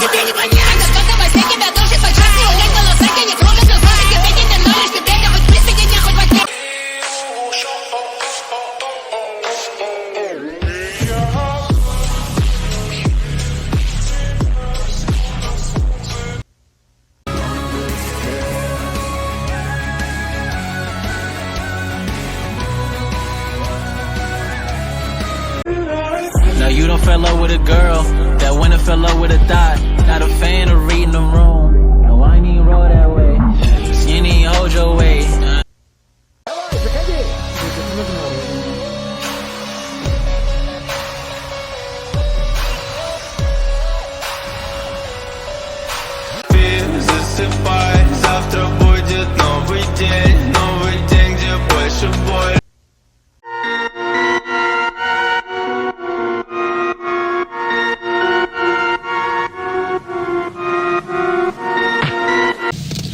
тебе не понять. Кто-то во сне тебя должен почать, не улеть голоса, не кровь, но сложи, тебе не дано, лишь тебе это хоть пристыди, не хоть во тьме. No, you don't fell love with a girl that went and fell love with a thought. Not a fan of reading the room. No, I ain't even roll that way. So you need to hold your weight. Засыпай, завтра будет новый день, где больше боли.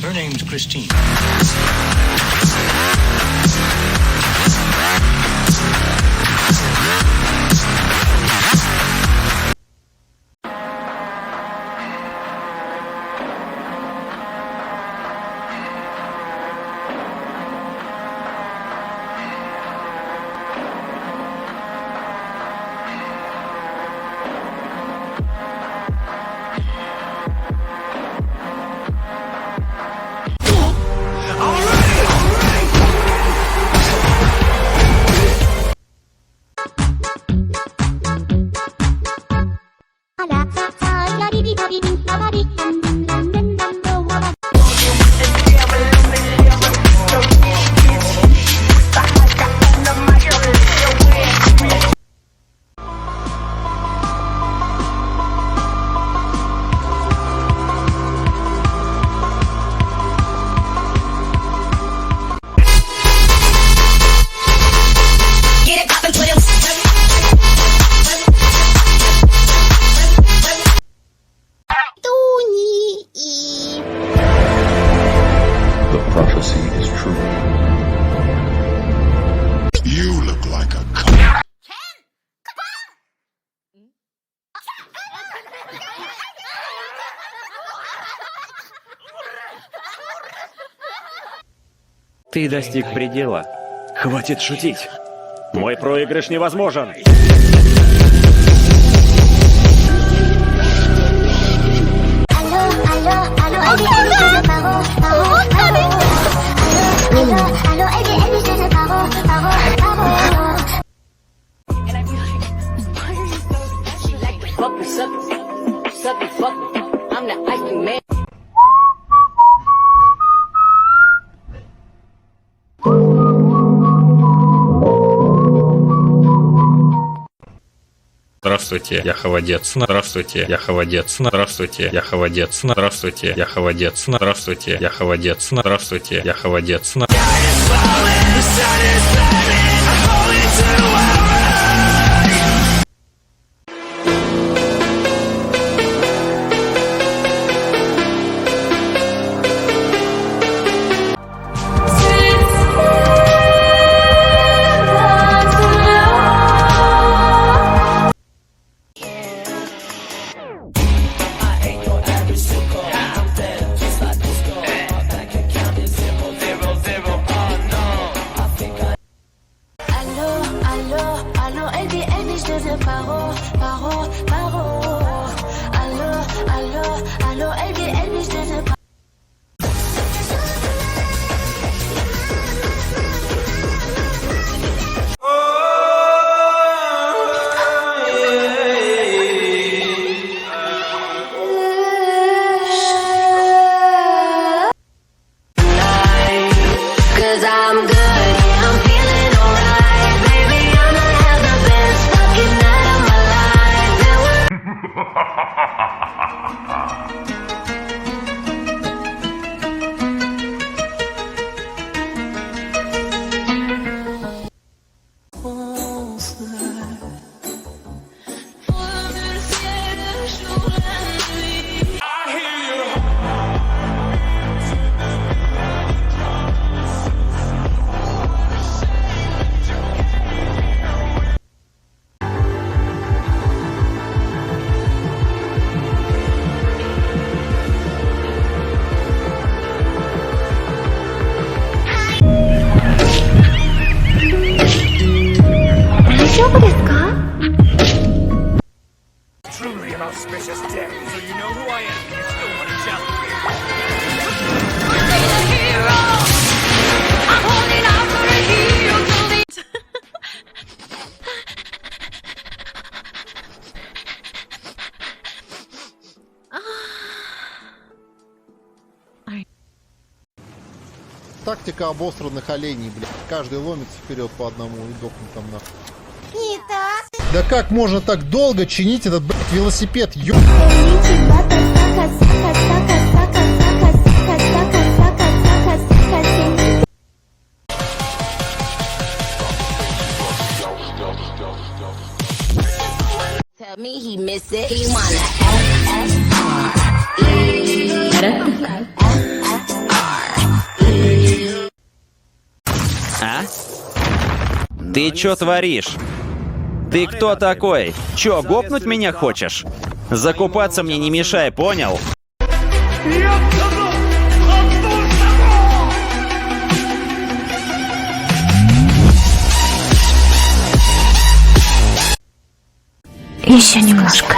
Her name's Christine. Prophecy is true. You look like a Ты достиг предела. Хватит шутить. Мой проигрыш невозможен. Здравствуйте, я холодец. Здравствуйте, я холодец. Здравствуйте, я холодец. Здравствуйте, я холодец. Здравствуйте, я холодец. Здравствуйте, я холодец. Тактика обосранных оленей, блядь. Каждый ломится вперед по одному и дохнет там нахуй. Да как можно так долго чинить этот, блядь, велосипед, ё... Tell me he miss it. He wanna А? Ты чё творишь? Ты кто такой? Чё, гопнуть меня хочешь? Закупаться мне не мешай, понял? Еще немножко.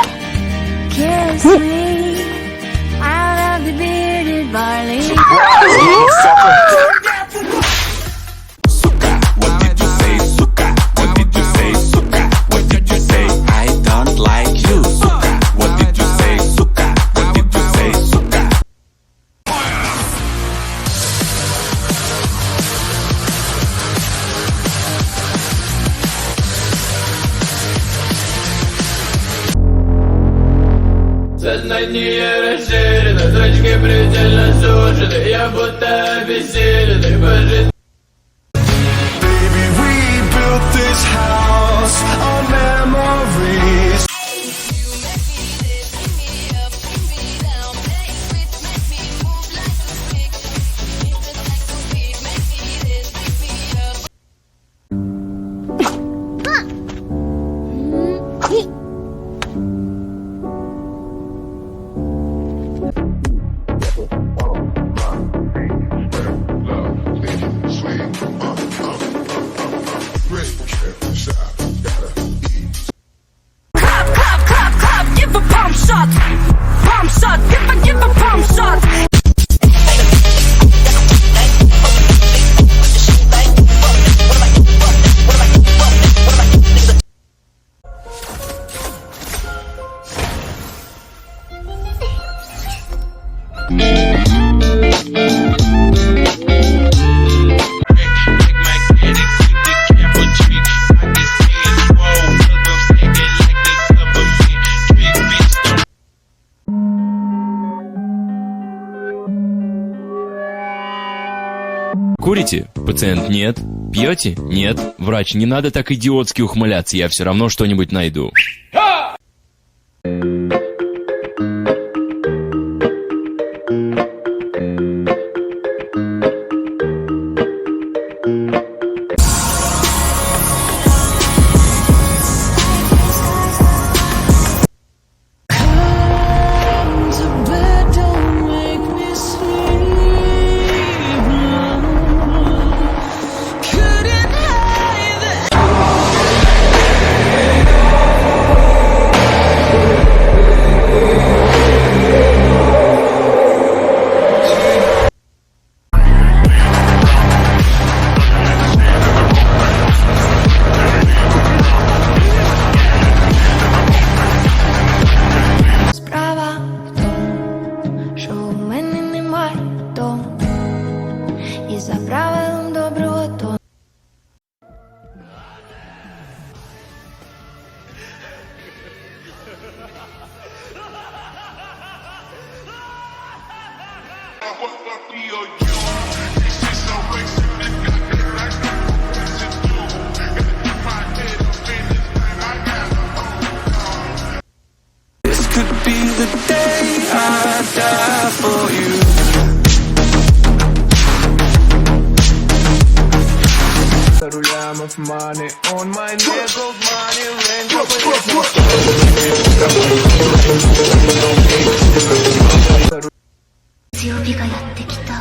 Сознание расширено, зрачки предельно сужены. Я будто обессиленный по жизни. Baby, we built this house on memories. Курите? Пациент, нет. Пьете? Нет. Врач, не надо так идиотски ухмыляться, я все равно что-нибудь найду. This could be the day I die for you. Of money on my neck, gold money, rank. 強火がやってきた。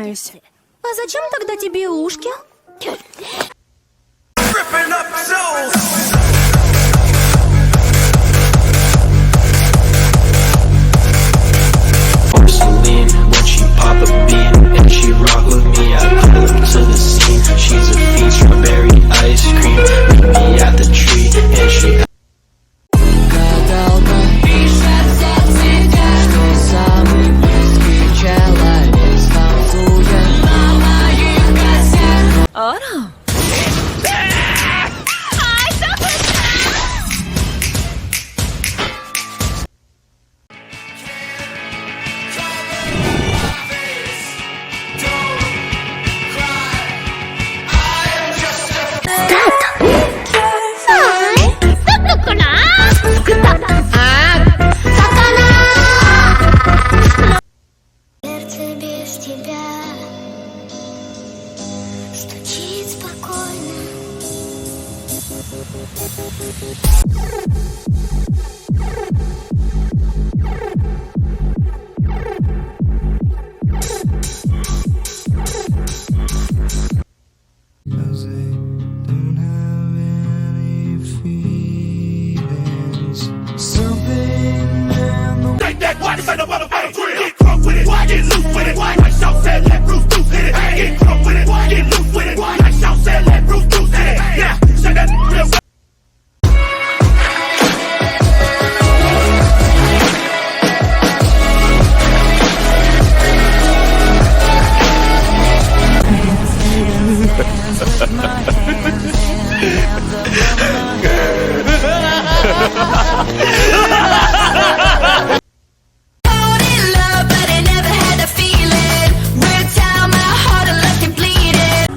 занимаюсь. А зачем тогда тебе ушки? Porcelain, when she pop a bean and she rock with me, I pull up to the scene. She's a fiend, strawberry ice cream. Meet me at the tree and she. Гадалка пишет соцсетя, что самый близкий человек станцует на моих кассетах. Ара? Сердце без тебя стучит спокойно.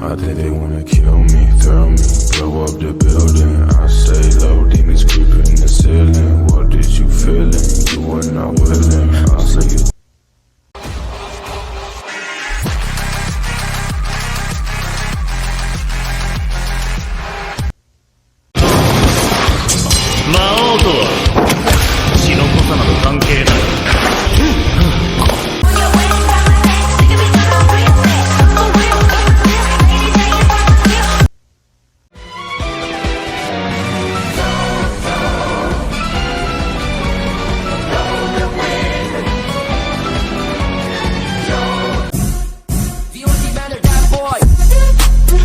I think they wanna kill me, throw me, blow up the building. I stay low, demons creeping the ceiling. What did you feeling? You were not willing. I say you.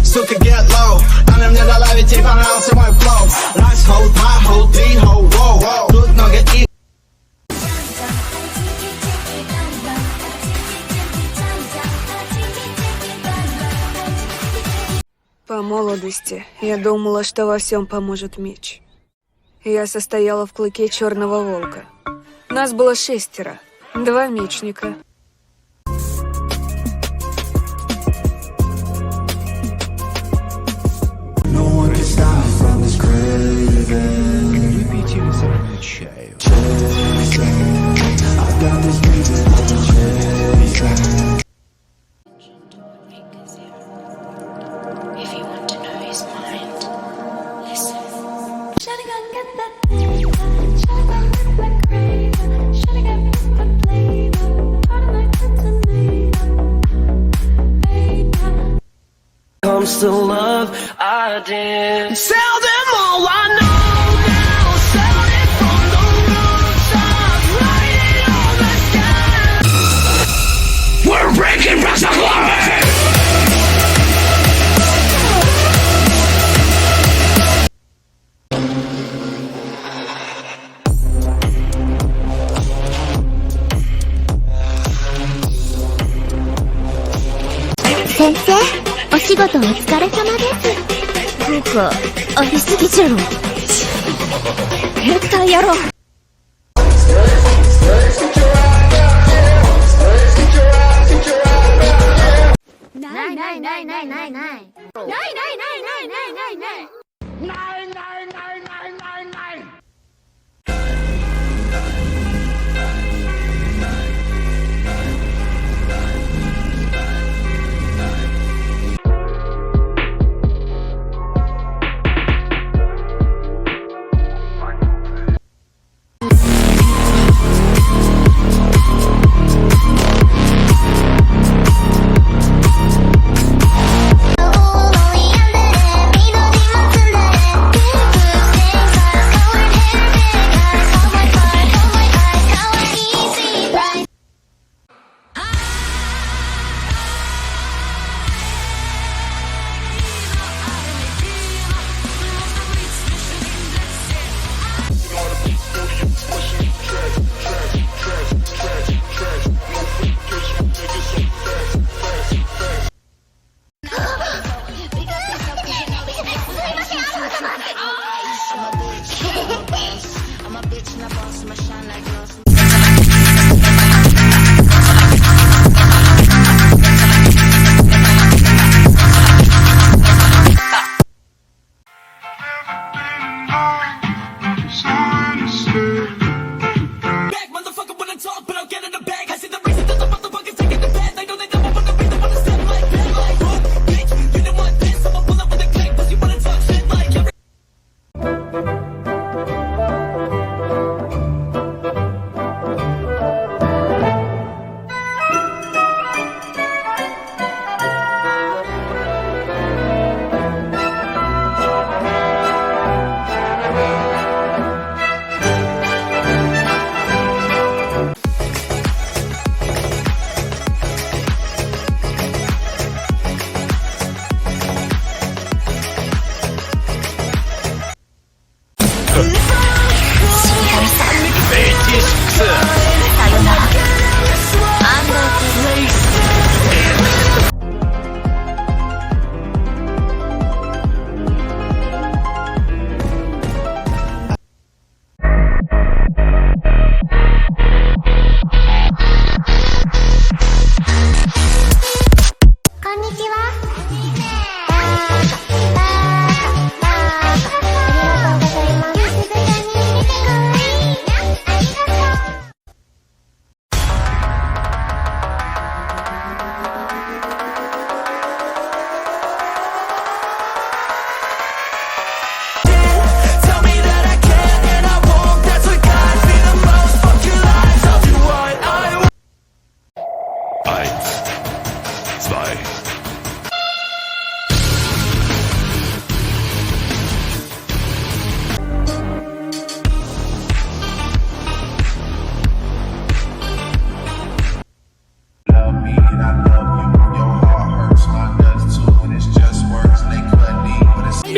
Сука, get low. Она мне дала, ведь ей понравился мой флоу. Раз, hold, два, hold, три, hold, wow. Тут много и... По молодости я думала, что во всем поможет меч. Я состояла в клыке черного волка. Нас было 6, 2 мечника. Comes to love, I did. Tell them all I know now. Sound it from the rooftops, write it on the sky. We're breaking Rastafari. Sensei, お仕事お疲れ様です。なんか、ありすぎじゃろ。変態野郎。ないないないないないない。ないないないないないないないない。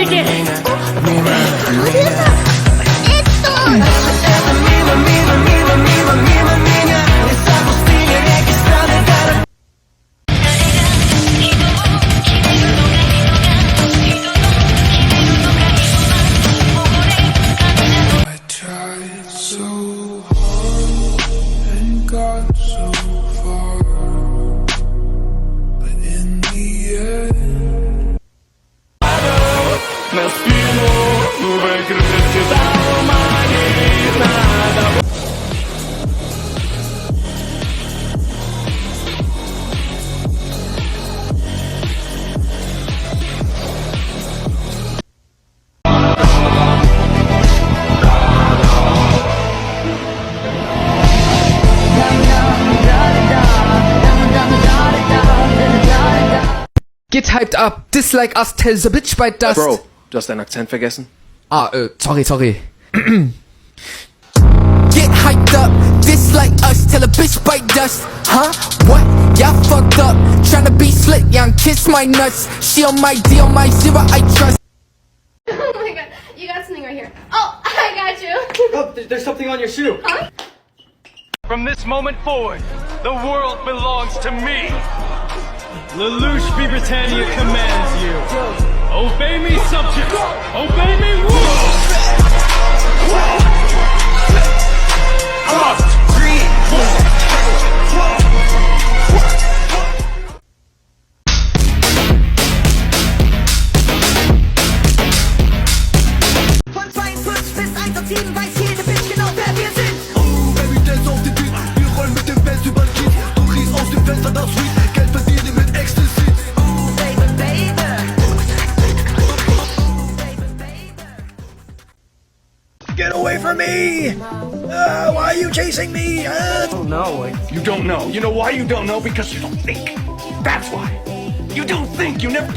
Беги! Get hyped up, dislike us, tell the bitch bite dust. Bro, du hast deinen Akzent vergessen. Sorry. Get hyped up, dislike us, tell a bitch bite dust. Huh? What? Y'all fucked up, tryna be slick, young kiss my nuts. She on my D, on my zero, I trust. Oh my god, you got something right here. Oh, I got you. Oh, there's something on your shoe. Huh? From this moment forward, the world belongs to me. Lelouch B. Britannia commands you. Obey me, subjects. Obey me, rules. Must breathe. Von 42 bis 107 weiß jede Bitch genau, wer wir sind. Oh, Baby, dance auf den Beat. Wir rollen mit dem Bass über den Kiez. Du riechst aus dem Fenster das Weed. Geld verdienen mit Ecstasy. Oh, baby, baby. Get away from me! Why are you chasing me? Oh no. You don't know. You know why you don't know? Because you don't think. That's why. You don't think. You never...